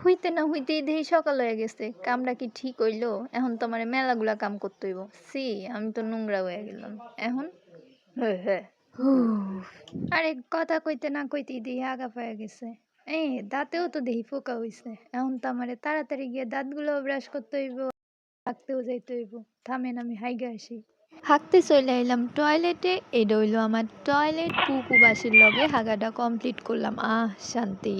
হইতে না হইতেই দেহি সকাল হয়ে গেছে। কামটা কি ঠিক হইলো? এখন তো আমারে মেলাগুলা কাম করতে হইব। ছি, আমি তো নোংরা হয়ে গেলাম। এখন? হ্যাঁ। হুফ। আরে কথা কইতে না কইতেই দেহি আগা পাইয়া গেছে। দাঁতেও তো দেহি ফোকা হইছে। এখন তো আমারে তাড়াতাড়ি গিয়ে দাঁতগুলো ব্রাশ করতে হইব, হাঁকতেও যাইতে হইব। থামেন আমি হাইগা আসি। হাঁকতে চইলা আইলাম টয়লেটে। এটা হইলো আমার টয়লেট। পুপু বাসির লগে হাগাটা কমপ্লিট করলাম। শান্তি।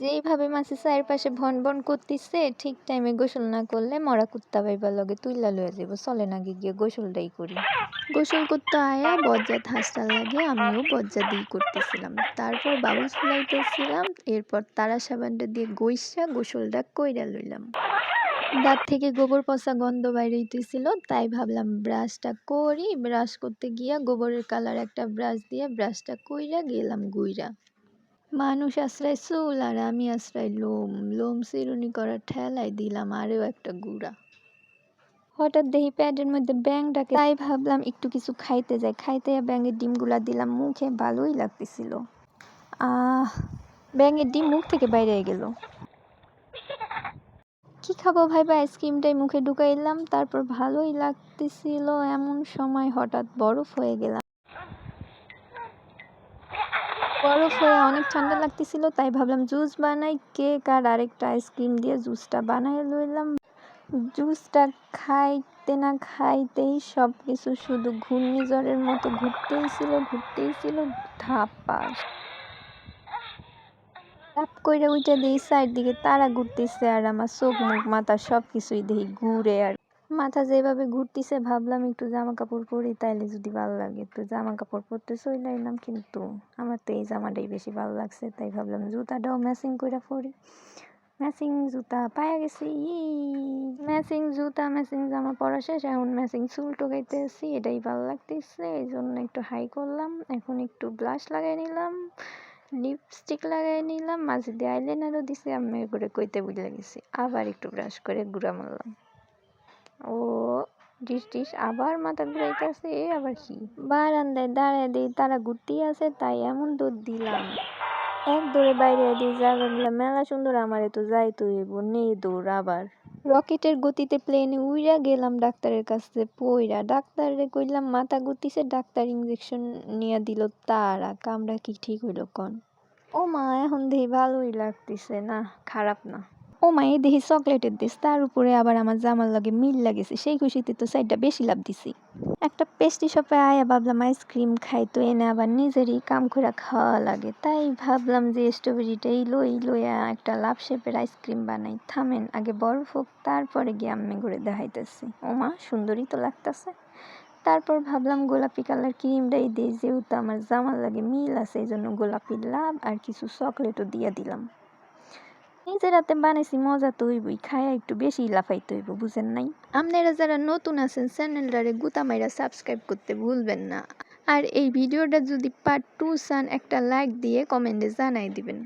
যেইভাবে মাছের চারপাশে ভন ভন করতিছে, ঠিক টাইমে গোসল না করলে মরা কুত্তা বাইবার লগে তুইলা লইয়া যাবো। চলেন আগে গিয়ে গোসলটাই করি। গোসল করতে আয়া বজ্জাত হাসটার লাগে আমিও বজ্জাতেই করতেছিলাম। তারপর বাবুল ফুলাইতেছিলাম। এরপর তারা সাবানটা দিয়ে গইসা গোসলটা কইরা লইলাম। দাঁত থেকে গোবর পচা গন্ধ বাইরেইতেছিল, তাই ভাবলাম ব্রাশটা করি। ব্রাশ করতে গিয়া গোবরের কালার একটা ব্রাশ দিয়ে ব্রাশটা কইরা গেলাম গুইরা। মানুষ আশ্রয় চুল আর আমি আশ্রয় লোম। লোম চিরুনি করার ঠেলায় দিলাম আরও একটা গুঁড়া। হঠাৎ দেখি প্যাডের মধ্যে ব্যাঙ ডাকে, তাই ভাবলাম একটু কিছু খাইতে যাই। খাইতে ব্যাঙের ডিমগুলা দিলাম মুখে, ভালোই লাগতেছিল। ব্যাঙের ডিম মুখ থেকে বাইরে গেল। কি খাবো ভাইবা আইসক্রিমটাই মুখে ঢুকাইলাম। তারপর ভালোই লাগতেছিল, এমন সময় হঠাৎ বরফ হয়ে গেলাম। বরফ হয়ে অনেক ঠান্ডা লাগতেছিল, তাই ভাবলাম জুস বানাই। কেক আর আরেকটা আইসক্রিম দিয়ে জুসটা বানাই লইলাম। জুসটা খাইতে না খাইতেই সব কিছু শুধু ঘূর্ণিঝড়ের মতো ঘুরতেই ছিল ধাপাস। টাপ কইরা উইঠা দেই চারদিকে তারা ঘুরতেছে আর আমার চোখ মুখ মাথা সব কিছুই দেখি ঘুরে। আর মাথা যেভাবে ঘুরতেছে ভাবলাম একটু জামা কাপড় পরি, তাইলে যদি ভালো লাগে। তো জামা কাপড় পরতে চইলাইলাম, কিন্তু আমার তো এই জামাটাই বেশি ভালো লাগছে, তাই ভাবলাম জুতাটাও ম্যাচিং কইরা পরি। ম্যাচিং জুতা পাইয়া গেছি। ম্যাচিং জুতা ম্যাচিং জামা পরা শেষ, এখন ম্যাচিং চুল টোকাইতেছি। এটাই ভালো লাগতেছে, এই জন্য একটু হাই করলাম। এখন একটু ব্লাশ লাগাই নিলাম, লিপস্টিক লাগাই নিলাম, মাঝে দিয়ে আইলাইনারও দিছি। আমি করে কইতে বুঝে গেছি। আবার একটু ব্রাশ করে গুঁড়া মারলাম। ও ডিশ আবার মাথা ঘুরাইতেছে। আবার কি বারান্দায় দাঁড়ায় দিই, তারা ঘুরতেই আছে, তাই এমন দৌড় দিলাম। এক দৌড়ে বাইরে দিয়ে জায়গাগুলো মেলা সুন্দর, আমারে তো যাইতে হইব। নেই দৌড় আবার। রকেটের গতিতে প্লেনে উইড়া গেলাম ডাক্তারের কাছে পইরা। ডাক্তারে কইলাম মাথা ঘুরতিছে, ডাক্তার ইঞ্জেকশন নিয়ে দিল। তারা কামড়া কি ঠিক হইল কন? ও মা, এখন দেখি ভালোই লাগতেছে, না খারাপ না। ও মা, এই দেখি চকলেটের দেশ, তার উপরে আবার আমার জামার লগে মিল লাগেছে। সেই খুশিতে তো সাইডটা বেশি লাভ দিছি। একটা পেস্ট্রি শপে আয়া ভাবলাম আইসক্রিম খাই, তো এনে আবার নিজেরই কাম করে খাওয়া লাগে, তাই ভাবলাম যে স্ট্রবেরিটাই লইয়া একটা লাভ শেপের আইসক্রিম বানাই। থামেন, আগে বরফ হোক, তারপরে গিয়ে আম্মে করে দেখাইতেছি। ও মা, সুন্দরই তো লাগতেছে। তারপর ভাবলাম গোলাপি কালার ক্রিমটাই দিই, যেহেতু আমার জামার লাগে মিল আছে, এই জন্য গোলাপি লাভ আর কিছু চকলেটও দিয়ে দিলাম। নিজের হাতে বানাইছি, মজা তো হইবই, খায়া একটু বেশি লাফাইতে হইব, বুঝেন নাই? আপনারা যারা নতুন আছেন চ্যানেলটারে গুতা মাইরা সাবস্ক্রাইব করতে ভুলবেন না। আর এই ভিডিওটা যদি পার্ট 2 চান, একটা লাইক দিয়ে কমেন্টে জানাই দিবেন।